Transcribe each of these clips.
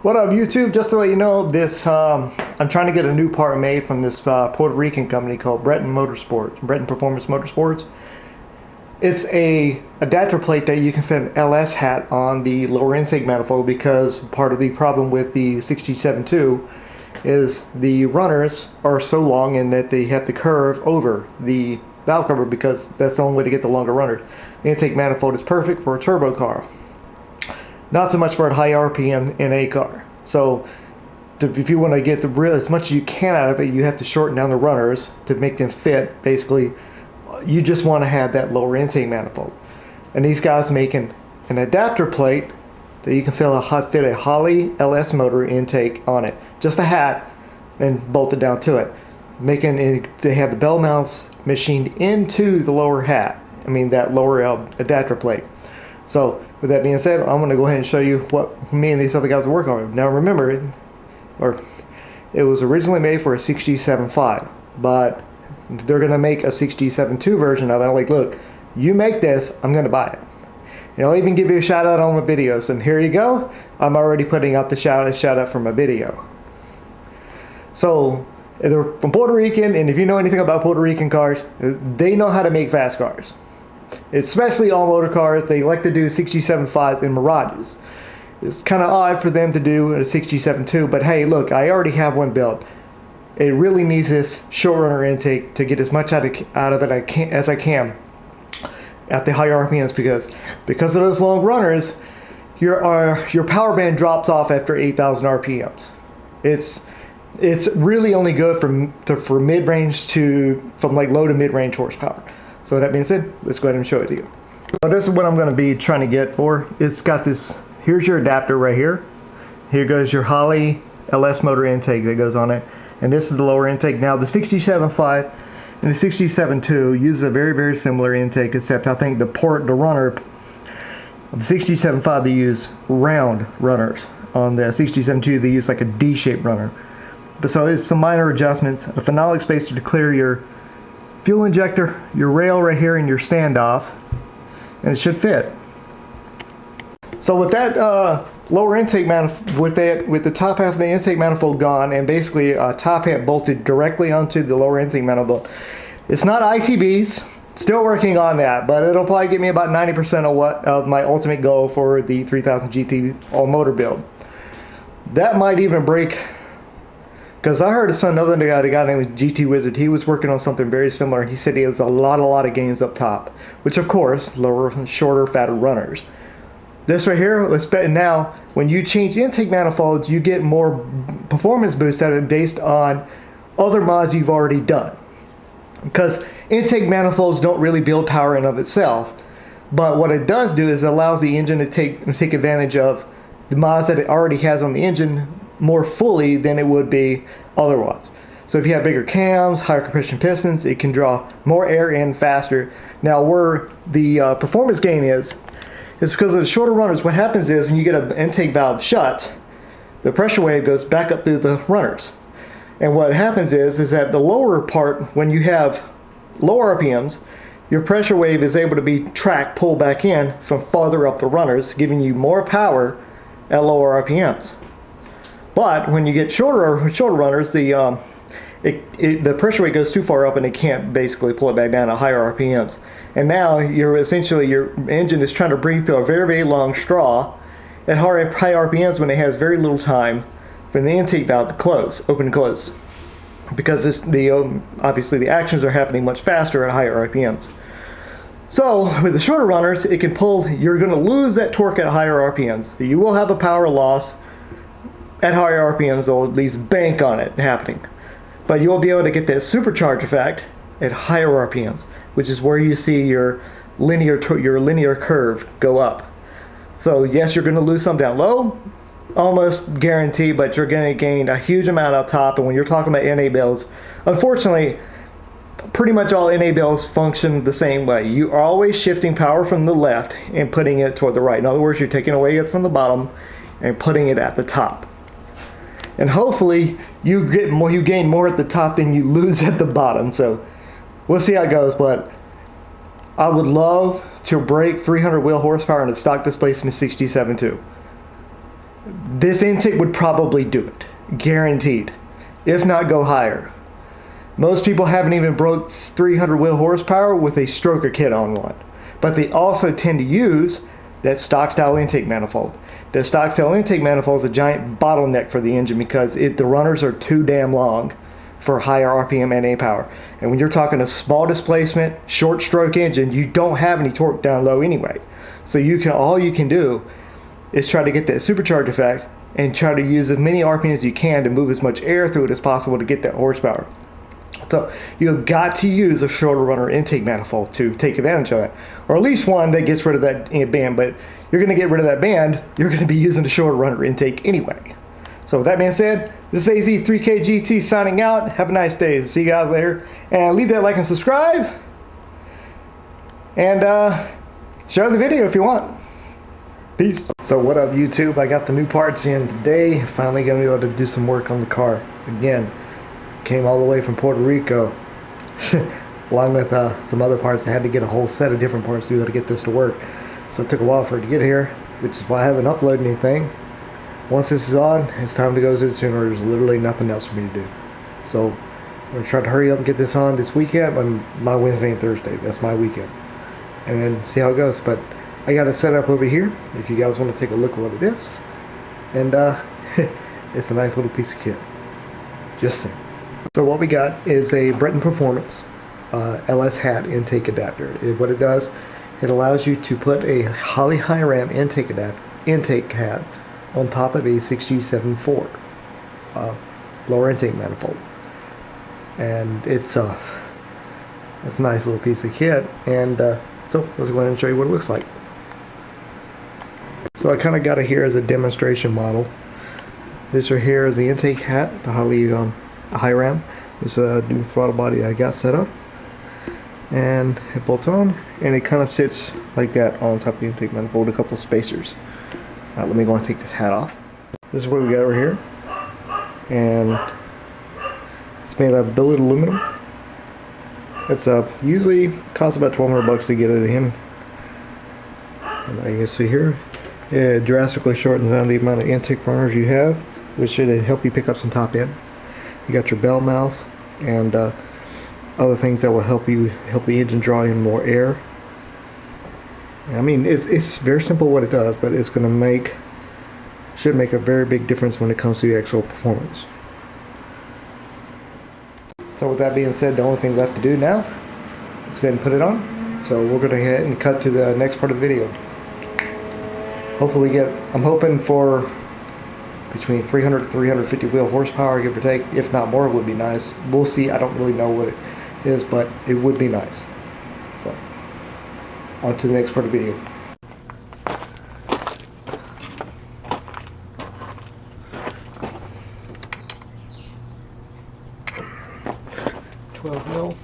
What up, YouTube? Just to let you know, I'm trying to get a new part made from this Puerto Rican company called Breton Performance Motorsports. It's a adapter plate that you can fit an LS hat on the lower intake manifold, because part of the problem with the 6G72 is the runners are so long and that they have to curve over the valve cover, because that's the only way to get the longer runners. The intake manifold is perfect for a turbo car, not so much for a high RPM in a car. So if you want to get as much as you can out of it, you have to shorten down the runners to make them fit. Basically, you just want to have that lower intake manifold. And these guys making an adapter plate that you can fit a Holley LS motor intake on it. Just a hat and bolt it down to it. They have the bell mounts machined into the lower hat. That lower adapter plate. So with that being said, I'm going to go ahead and show you what me and these other guys are working on. Now remember, it was originally made for a 6G75, but they're going to make a 6G72 version of it. I'm like, look, you make this, I'm going to buy it. And I'll even give you a shout out on my videos. And here you go. I'm already putting out the shout out for my video. So they're from Puerto Rican, and if you know anything about Puerto Rican cars, they know how to make fast cars. Especially all motor cars, they like to do 6G75s and mirages. It's kind of odd for them to do a 6G72, but hey, look, I already have one built. It really needs this short runner intake to get as much out of it as I can at the higher RPMs, because of those long runners, your power band drops off after 8,000 RPMs. It's really only good for mid-range from like low to mid-range horsepower. So with that being said, let's go ahead and show it to you. So this is what I'm going to be trying to get for. It's got this, here's your adapter right here. Here goes your Holley LS motor intake that goes on it. And this is the lower intake. Now the 6G75 and the 6G72 use a very, very similar intake, except I think the runner, the 6G75 they use round runners. On the 6G72 they use like a D-shaped runner. But so it's some minor adjustments. A phenolic spacer to clear your fuel injector, your rail right here, and your standoffs, and it should fit. So with that lower intake manifold, with the top half of the intake manifold gone, and basically a top hat bolted directly onto the lower intake manifold, it's not ITBs. Still working on that, but it'll probably get me about 90% of my ultimate goal for the 3000 GT all motor build. That might even break. Because I heard another guy named GT Wizard, he was working on something very similar, and he said he has a lot of gains up top, which of course, lower, shorter, fatter runners. This right here, now, when you change intake manifolds, you get more performance boost out of it based on other mods you've already done. Because intake manifolds don't really build power in of itself, but what it does do is it allows the engine to take advantage of the mods that it already has on the engine more fully than it would be otherwise. So if you have bigger cams, higher compression pistons, it can draw more air in faster. Now where the performance gain is because of the shorter runners. What happens is when you get an intake valve shut, the pressure wave goes back up through the runners. And what happens is that the lower part, when you have lower RPMs, your pressure wave is able to be pulled back in from farther up the runners, giving you more power at lower RPMs. But when you get shorter runners, the pressure rate goes too far up and it can't basically pull it back down to higher RPMs. And now your engine is trying to breathe through a very, very long straw at high RPMs when it has very little time for the intake valve to open and close. Because obviously the actions are happening much faster at higher RPMs. So with the shorter runners, it can you're going to lose that torque at higher RPMs. So you will have a power loss at higher RPMs, or at least bank on it happening. But you will be able to get that supercharge effect at higher RPMs, which is where you see your linear curve go up. So yes, you're going to lose some down low, almost guaranteed, but you're going to gain a huge amount up top. And when you're talking about NA bells, unfortunately, pretty much all NA bells function the same way. You are always shifting power from the left and putting it toward the right. In other words, you're taking away it from the bottom and putting it at the top. And hopefully you gain more at the top than you lose at the bottom. So we'll see how it goes, but I would love to break 300 wheel horsepower in a stock displacement 6G72. this intake would probably do it, guaranteed, if not go higher. Most people haven't even broke 300 wheel horsepower with a stroker kit on one, but they also tend to use that stock style intake manifold. The stock style intake manifold is a giant bottleneck for the engine because the runners are too damn long for higher RPM and A power. And when you're talking a small displacement, short stroke engine, you don't have any torque down low anyway. So all you can do is try to get that supercharge effect and try to use as many RPMs as you can to move as much air through it as possible to get that horsepower. So you've got to use a shorter runner intake manifold to take advantage of that, or at least one that gets rid of that band. But you're going to get rid of that band, you're going to be using the shorter runner intake anyway. So with that being said, this is AZ3KGT signing out. Have a nice day. See you guys later. And leave that like and subscribe. And share the video if you want. Peace. So what up, YouTube? I got the new parts in today. Finally going to be able to do some work on the car. Again, came all the way from Puerto Rico. Along with some other parts. I had to get a whole set of different parts to be able to get this to work. So it took a while for it to get here, which is why I haven't uploaded anything. Once this is on, it's time to go to the tuner. There's literally nothing else for me to do. So I'm going to try to hurry up and get this on this weekend. My Wednesday and Thursday. That's my weekend. And then see how it goes. But I got it set up over here if you guys want to take a look at what it is. And it's a nice little piece of kit. Just saying. So what we got is a Breton Performance LS hat intake adapter. What it does, it allows you to put a Holley high ram intake hat on top of a 6G74 lower intake manifold, and it's a nice little piece of kit. And so let's go ahead and show you what it looks like. So I kind of got it here as a demonstration model. This right here is the intake hat, the Holley high ram. This new throttle body I got set up, and it bolts on, and it kind of sits like that on top of the intake manifold, a couple spacers. Let me go and take this hat off. This is what we got over here, and it's made out of billet aluminum. It's usually costs about $1,200 to get it in. And you can see here, it drastically shortens down the amount of intake runners you have, which should help you pick up some top end. You got your bell mounts and other things that will help the engine draw in more air. I mean, it's very simple what it does, but it's going to should make a very big difference when it comes to the actual performance. So with that being said, the only thing left to do now is go ahead and put it on. So we're going to head and cut to the next part of the video. Hopefully I'm hoping for between 300 to 350 wheel horsepower, give or take. If not more, it would be nice. We'll see. I don't really know what it is, but it would be nice. So on to the next part of the video. $12 mil.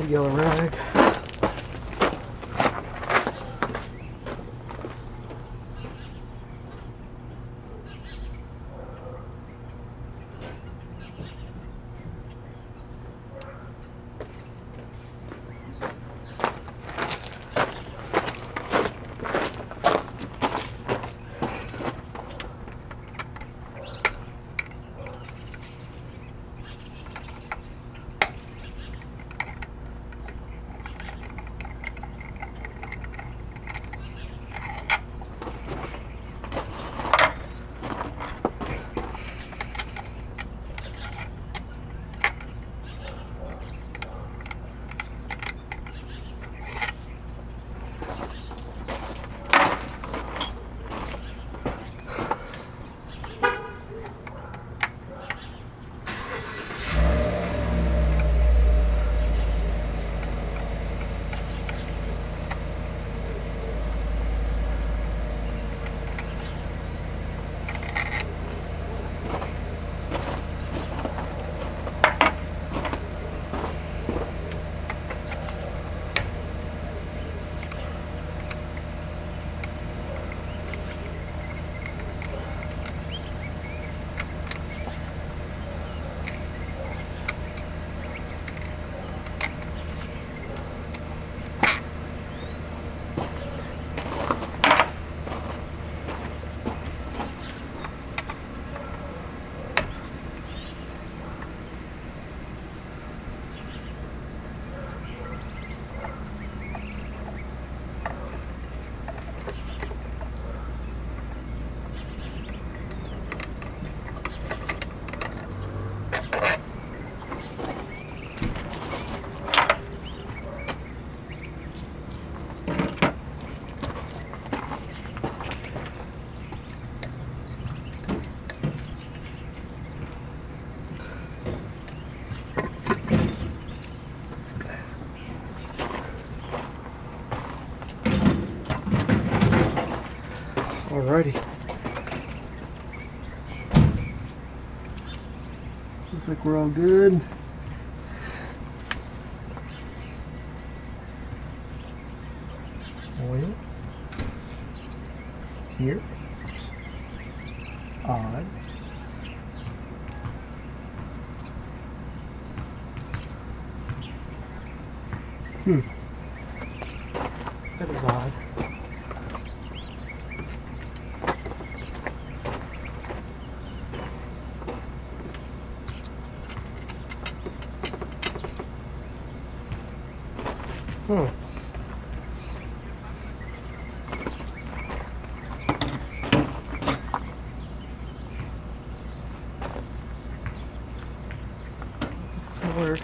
Yellow rag. Looks like we're all good. Oil. Here. Odd. That is odd. This will work.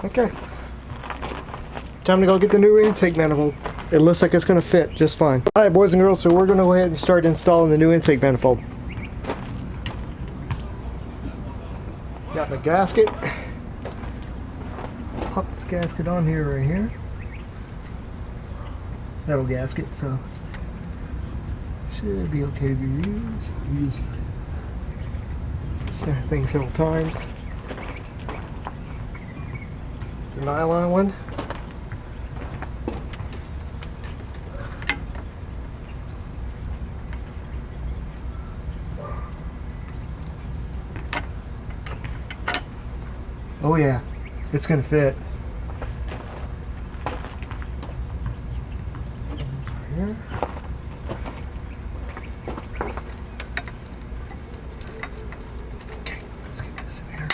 Okay. Time to go get the new intake manifold. It looks like it's going to fit just fine. Alright boys and girls, so we're going to go ahead and start installing the new intake manifold. Got the gasket. Pop this gasket on here right here. Metal gasket, so should be okay to be used. Use this thing several times. The nylon one. Oh yeah, it's gonna fit. Here. Okay, let's get this in here.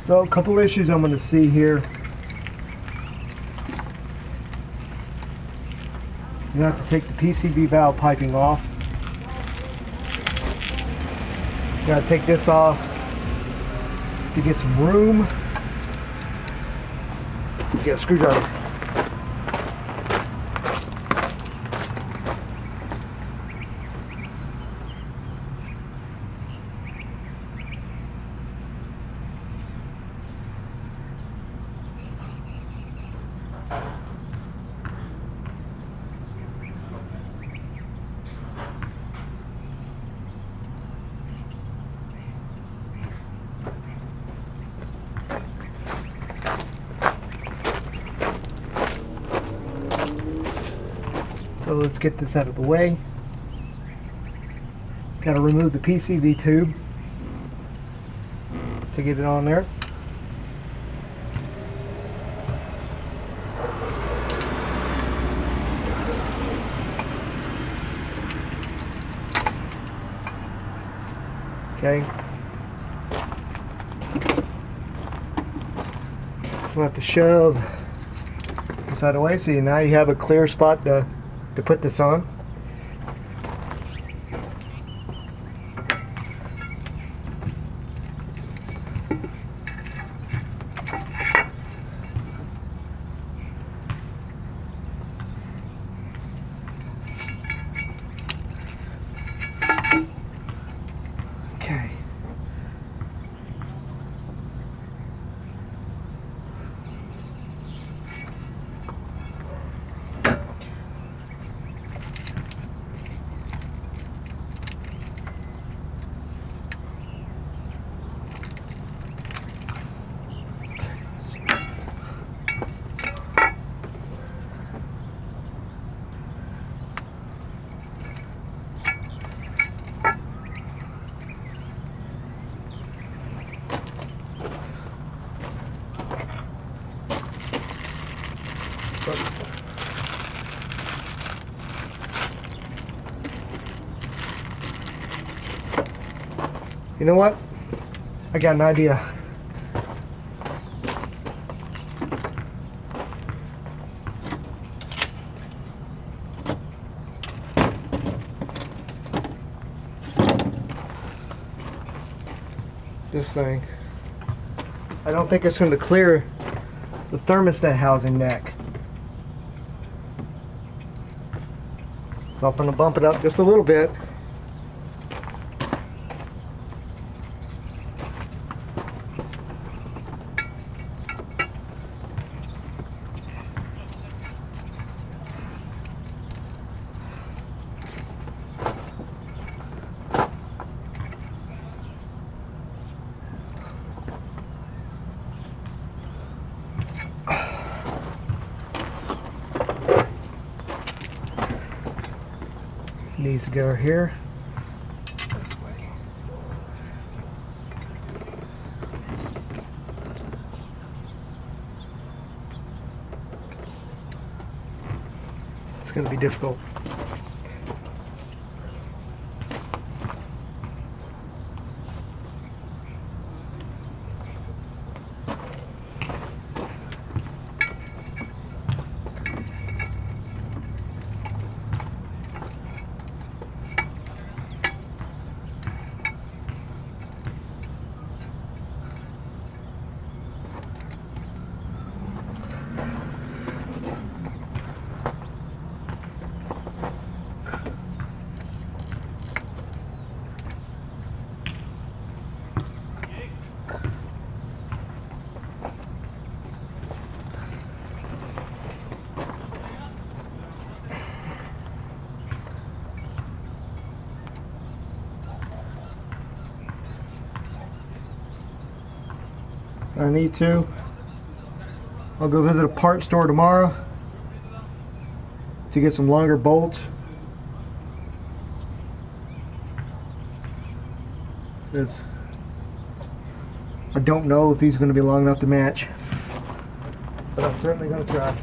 So a couple issues I'm going to see here. You have to take the PCV valve piping off. You got to take this off to get some room. Get a screwdriver. So let's get this out of the way. Got to remove the PCV tube to get it on there. Okay. We'll have to shove this out of the way. See, now you have a clear spot to put this on. You know what? I got an idea. This thing. I don't think it's going to clear the thermostat housing neck. So I'm going to bump it up just a little bit. Needs to go here. This way. It's going to be difficult. I need to. I'll go visit a part store tomorrow to get some longer bolts. I don't know if these are going to be long enough to match, but I'm certainly going to try.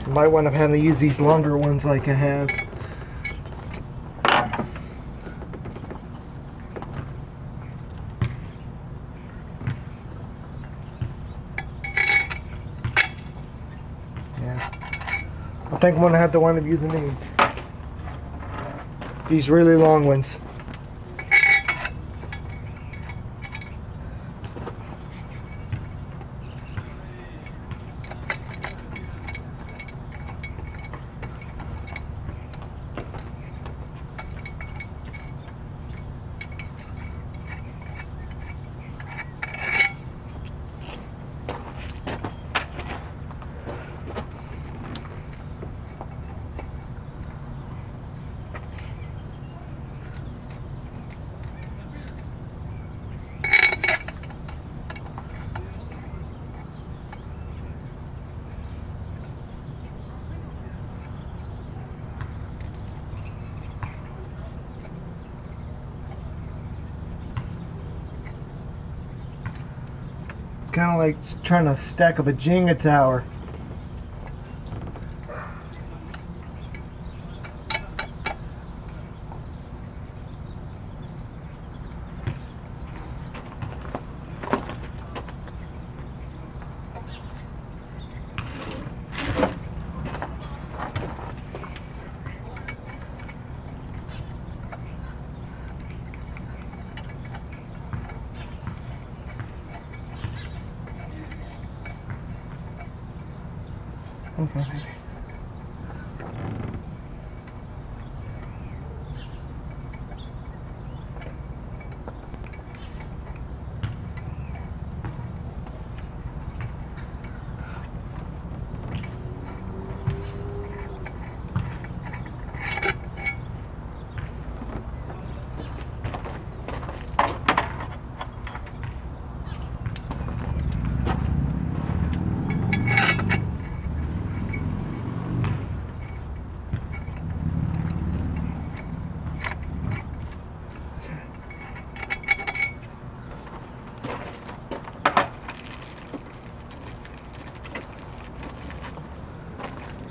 I might wind up having to use these longer ones like I have. I think I'm going to have to wind up using these really long ones. It's kind of like trying to stack up a Jenga tower. Okay, baby.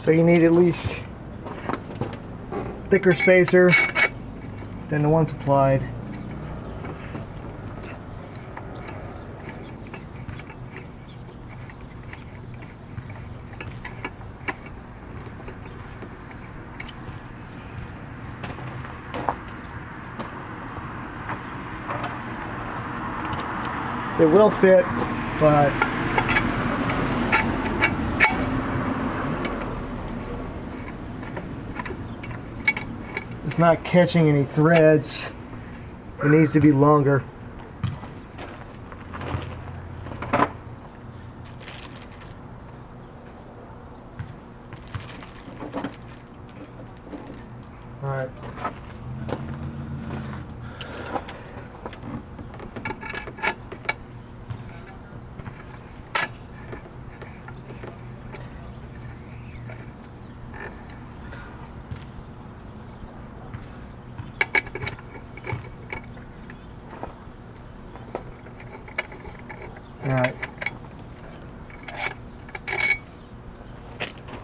So you need at least thicker spacer than the one supplied. It will fit, but it's not catching any threads. It needs to be longer. All right.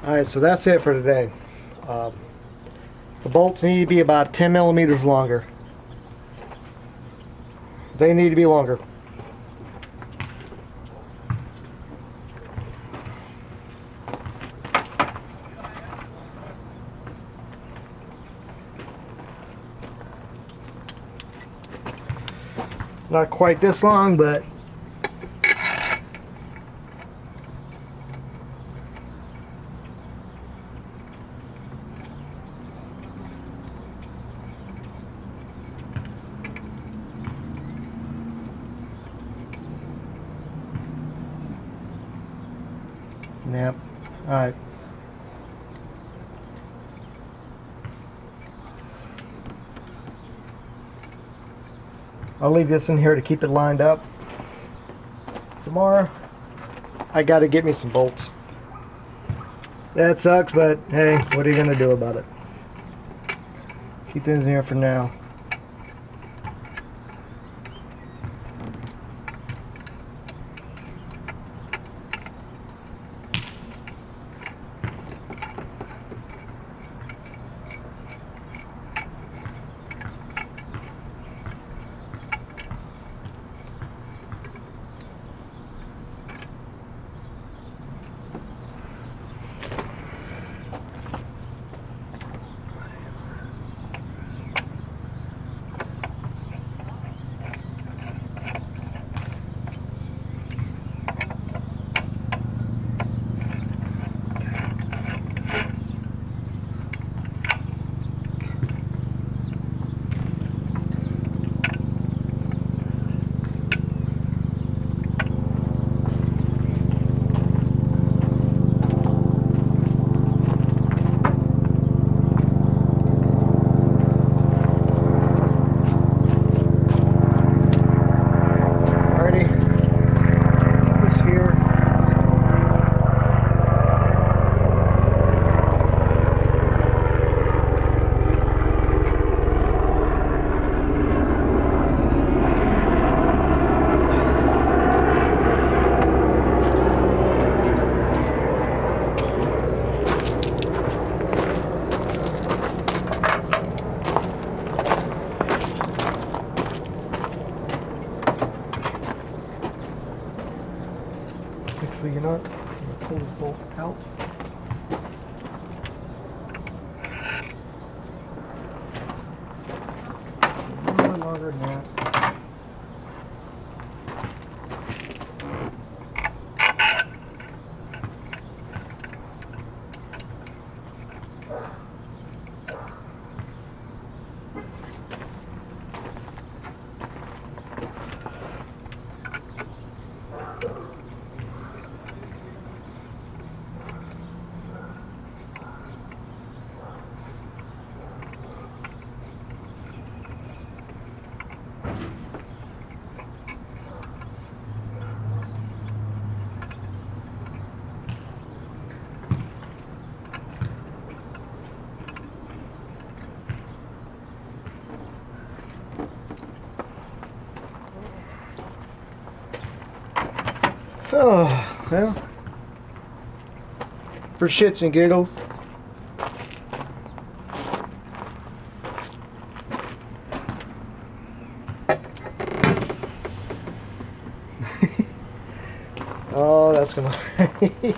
Alright, so that's it for today. The bolts need to be about 10 millimeters longer. They need to be longer. Not quite this long, but yep. Alright. I'll leave this in here to keep it lined up. Tomorrow, I gotta get me some bolts. That sucks, but hey, what are you gonna do about it? Keep things in here for now. So you're not going to pull this bolt out. A little bit longer than that. Oh, well, for shits and giggles, that's gonna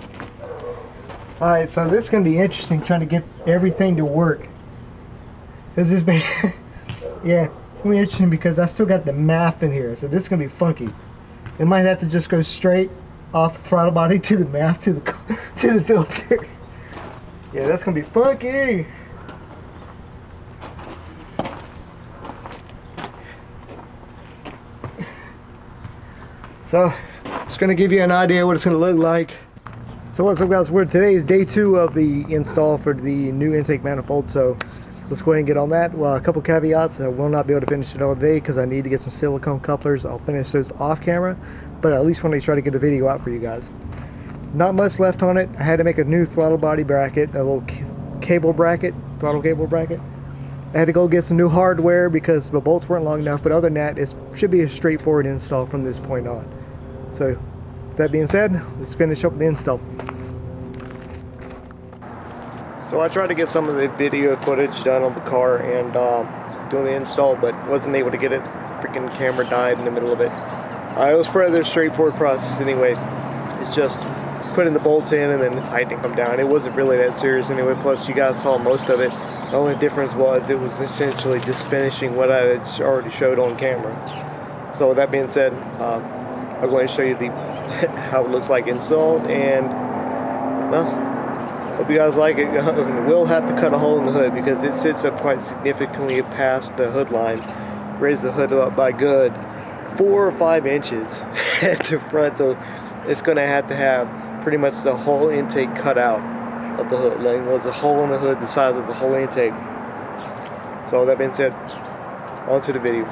Alright, so this is gonna be interesting trying to get everything to work. This is yeah, it's gonna be interesting because I still got the math in here, so this is gonna be funky. It might have to just go straight off the throttle body to the math to the filter. Yeah, that's gonna be funky. So, just gonna give you an idea what it's gonna look like. So what's up, guys? Today is day 2 of the install for the new intake manifold. So let's go ahead and get on that. Well, a couple caveats. I will not be able to finish it all day because I need to get some silicone couplers. I'll finish those off camera, but at least want to try to get a video out for you guys. Not much left on it. I had to make a new throttle body bracket, a little cable bracket, throttle cable bracket. I had to go get some new hardware because the bolts weren't long enough, but other than that, it should be a straightforward install from this point on. So, with that being said, let's finish up the install. So I tried to get some of the video footage done on the car and doing the install, but wasn't able to get it. Freaking camera died in the middle of it. It was a rather straightforward process anyway. It's just putting the bolts in and then the tightening them down. It wasn't really that serious anyway, plus you guys saw most of it. The only difference was it was essentially just finishing what I had already showed on camera. So with that being said, I'm going to show you how it looks like installed, and well, hope you guys like it. We'll have to cut a hole in the hood because it sits up quite significantly past the hood line. Raise the hood up by good 4 or 5 inches at the front, so it's going to have pretty much the whole intake cut out of the hood. Like, there's a hole in the hood the size of the whole intake. So with that being said, on to the video.